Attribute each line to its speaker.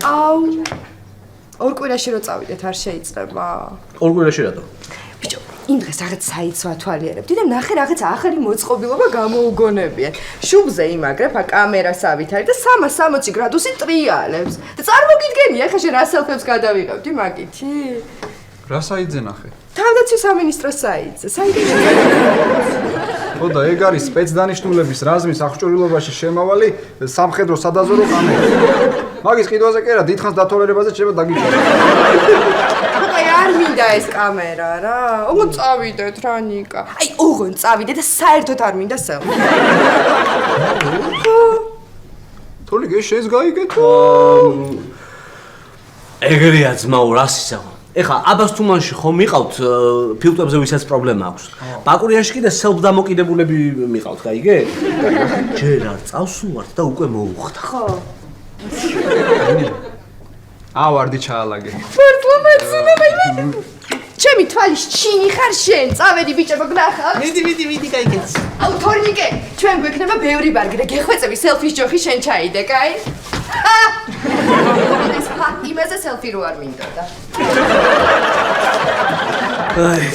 Speaker 1: აუ. ორ კვირაში რო წავიდეთ არ შეიძლება.
Speaker 2: ორ კვირაში რატო?
Speaker 1: ბიჭო, იმ დღეს რაღაც საიტს ვათვალიერებდი და ნახე რაღაც ახალი მოწყობილობა გამოუგონებიან. შუბზე იმაგრებ, კამერას ავითარი და 360 გრადუსით ტრიალებს. და წარმოგიდგენია, ხა შენ რა სელფებს გადავიღებდი მაგითი?
Speaker 3: რა საიტზე ნახე?
Speaker 1: თავდაცვის სამინისტროს საიტზე. საიტზე.
Speaker 3: ხო და ეგ არის სპეცდანიშნულების რაზმის აღჭურვილობაში შემავალი სამხედრო სადაზვერო კამერა. მაგის ყიდვაზე კი არა, დიდხანს დათვალიერებაზე შეიძლება დაგიჭიროს.
Speaker 1: აი არ მინდა ეს კამერა რა. ოღონ წავიდეთ რა ნიკა. აი ოღონ წავიდე და საერთოდ არ მინდა სელფი.
Speaker 3: თორე ეს გაიგეთო.
Speaker 2: ეგრეა ძმაო, რას ისავა? ეხლა აბას თუმანში ხომ მიყავთ ფილტვებზე ვისაც პრობლემა აქვს. ბაკურიანში კიდე სელფ-დამოკიდებულები მიყავთ, გაიგე? ჯერ არ წავსულვართ და უკვე მოუხდა.
Speaker 1: ხო.
Speaker 3: ავარდი ჩაალაგე.
Speaker 1: ფორტლომაცუნა მაიმენ. ჩემი თვალის ჩინი ხარ შენ. წავედი ბიჭებო გნახავთ.
Speaker 2: მიდი, გაიგეთ.
Speaker 1: აუ თორნიკე, ჩვენ გვექნება ბევრი ბარგი და გეხვეწები სელფის ჯოხი შენ ჩაიდე, კაი? იმაზე სელფი რო არ მინდოდა.
Speaker 2: აი,